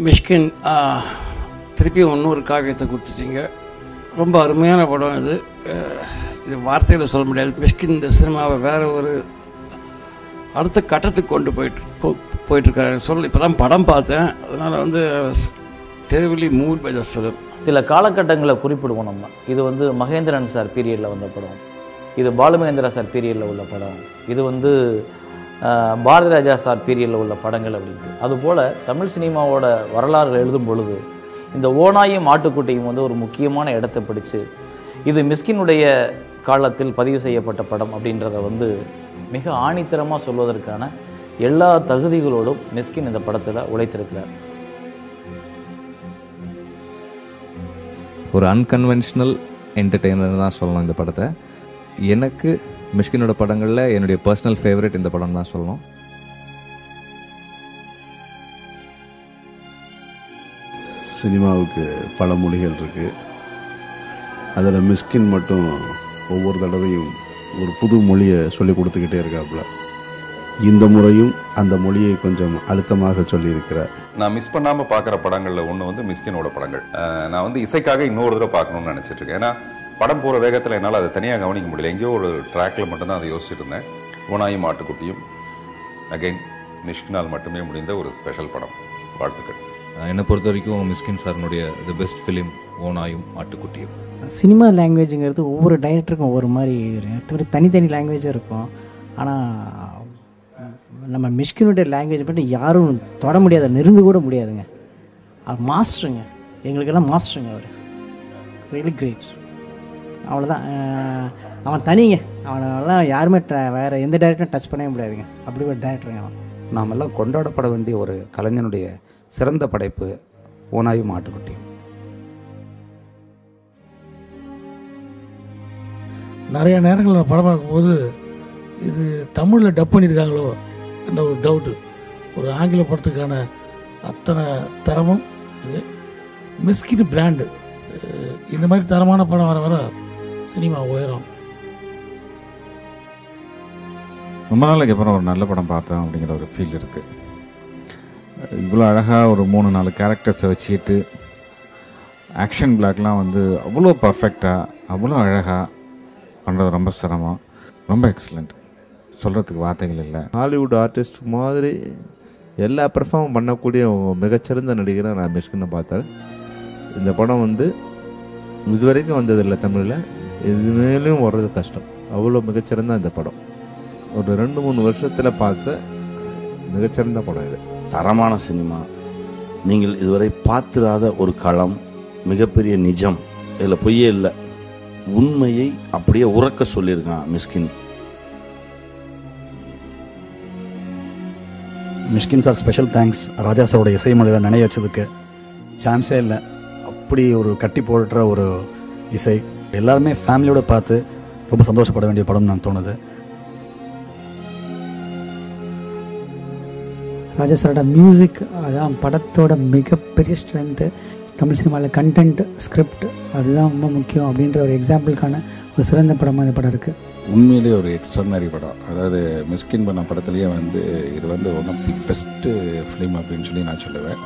மிஷ்கின் திருப்பி இன்னொரு காவியத்தை கொடுத்துட்டீங்க. ரொம்ப அருமையான படம் இது. இது வார்த்தையில் சொல்ல முடியாது. மிஷ்கின் இந்த சினிமாவை வேறு ஒரு அடுத்த கட்டத்துக்கு கொண்டு போயிட்டுருக்காரு இப்போ தான் படம் பார்த்தேன். அதனால் தெரிவிலி மூவ் பை த ஃபிலிம். சில காலகட்டங்களை குறிப்பிடுவோம் நம்ம. இது மகேந்திரன் சார் பீரியடில் வந்த படம், இது பாலுமகேந்திரா சார் பீரியடில் உள்ள படம், இது பாரதி ராஜா சார் பீரியடில் உள்ள படங்கள் அப்படின்ட்டு. அதுபோல் தமிழ் சினிமாவோட வரலாறுகள் எழுதும் பொழுது இந்த ஓநாயும் ஆட்டுக்குட்டியும் ஒரு முக்கியமான இடத்தை பிடிச்சு இது மிஸ்கினுடைய காலத்தில் பதிவு செய்யப்பட்ட படம் அப்படின்றத மிக ஆணித்தரமாக சொல்வதற்கான எல்லா தகுதிகளோடும் மிஸ்கின் இந்த படத்தில் உழைத்திருக்கிறார். ஒரு அன்கன்வென்ஷனல் என்டர்டெய்னர் தான் சொல்லணும் இந்த படத்தை. எனக்கு மிஷ்கினோட படங்களில் என்னுடைய பர்சனல் ஃபேவரட் இந்த படம் தான் சொல்லணும். சினிமாவுக்கு பல மொழிகள் இருக்குது. அதில் மிஸ்கின் மட்டும் ஒவ்வொரு தடவையும் ஒரு புது மொழியை சொல்லி கொடுத்துக்கிட்டே இருக்காப்புல. இந்த முறையும் அந்த மொழியை கொஞ்சம் அழுத்தமாக சொல்லியிருக்கிறார். நான் மிஸ் பண்ணாமல் பார்க்குற படங்களில் ஒன்று மிஸ்கினோட படங்கள். நான் இசைக்காக இன்னொரு தடவை பார்க்கணுன்னு நினச்சிட்ருக்கேன். ஏன்னா படம் போகிற வேகத்தில் என்னால் அதை தனியாக கவனிக்க முடியல. எங்கேயோ ஒரு ட்ராக்கில் மட்டும்தான் அதை யோசிச்சுட்டு இருந்தேன். ஓநாயும் ஆட்டுக்குட்டியும் அகைன் மிஷ்கினால் மட்டுமே முடிந்த ஒரு ஸ்பெஷல் படம். வாழ்த்துக்கள். என்னை பொறுத்த வரைக்கும் மிஸ்கின் சார்னுடைய தி பெஸ்ட் ஃபிலிம் ஓநாயும் ஆட்டுக்குட்டியும். சினிமா லாங்குவேஜுங்கிறது ஒவ்வொரு டைரக்டருக்கும் ஒவ்வொரு மாதிரி தனித்தனி லாங்குவேஜும் இருக்கும். ஆனால் நம்ம மிஷ்கினுடைய லாங்குவேஜ் மட்டும் யாரும் தொட முடியாத, நெருங்க கூட முடியாதுங்க. அவர் மாஸ்டருங்க, எங்களுக்கெல்லாம் மாஸ்டருங்க. அவர் ரியலி கிரேட். அவ்வளோதான். அவன் தனிங்க. அவனெல்லாம் யாருமே வேறு எந்த டைரக்டரும் டச் பண்ணவே முடியாதுங்க. அப்படி ஒரு டைரக்டருங்க அவன். நாமெல்லாம் கொண்டாடப்பட வேண்டிய ஒரு கலைஞனுடைய சிறந்த படைப்பு ஓநாயும் ஆட்டுக்குட்டியும். நிறைய நேரங்களில் நான் படம் பார்க்கும்போது இது தமிழில் டப் பண்ணியிருக்காங்களோ அந்த ஒரு டவுட்டு. ஒரு ஆங்கில படத்துக்கான அத்தனை தரமும் இது. மிஸ்கின் பிராண்டு. இந்த மாதிரி தரமான படம் வர வர சினிமா உயரும். ரொம்ப நாளைக்கு அப்புறம் ஒரு நல்ல படம் பார்த்தோம் அப்படிங்கிற ஒரு ஃபீல் இருக்குது. இவ்வளோ அழகாக ஒரு 3-4 கேரக்டர்ஸை வச்சுக்கிட்டு ஆக்ஷன் பிளாக்லாம் அவ்வளோ பர்ஃபெக்டாக அவ்வளோ அழகாக பண்ணுறது ரொம்ப சிரமம். ரொம்ப எக்ஸலண்ட். சொல்கிறதுக்கு வார்த்தைகள் இல்லை. ஹாலிவுட் ஆர்டிஸ்ட் மாதிரி எல்லா பெர்ஃபார்ம் பண்ணக்கூடிய மிகச்சிறந்த நடிகரை நான் மிஷ்கினை பார்த்தேன். இந்த படம் இதுவரைக்கும் வந்ததில்லை தமிழில். இதுமேலேயும் வர்றது கஷ்டம். அவ்வளோ மிகச்சிறந்த இந்த படம். ஒரு 2-3 வருஷத்தில் பார்த்த மிகச்சிறந்த படம் இது. தரமான சினிமா. நீங்கள் இதுவரை பார்த்திராத ஒரு களம், மிகப்பெரிய நிஜம். இதில் பொய்யே இல்லை. உண்மையை அப்படியே உறக்க சொல்லியிருக்கான் Mysskin. Mysskin sir special thanks. Raja சாரோட இசைமலையில் நினைய வச்சதுக்கு சான்ஸே இல்லை. அப்படி ஒரு கட்டி போடுற ஒரு இசை. எல்லாருமே ஃபேமிலியோடு பார்த்து ரொம்ப சந்தோஷப்பட வேண்டிய படம்னு நான் தோணுது. ராஜா சாரோட மியூசிக் அதுதான் படத்தோட மிகப்பெரிய ஸ்ட்ரென்த்து. தமிழ் சினிமாவில் கண்டென்ட், ஸ்கிரிப்ட் அதுதான் ரொம்ப முக்கியம் அப்படின்ற ஒரு எக்ஸாம்பிளுக்கான ஒரு சிறந்த படமாக இந்த படம் இருக்குது. உண்மையிலேயே ஒரு எக்ஸ்ட்ரானரி படம். அதாவது மிஸ்கின் பண்ண படத்துலேயே இது one of the best film அப்படின்னு சொல்லி நான் சொல்லுவேன்.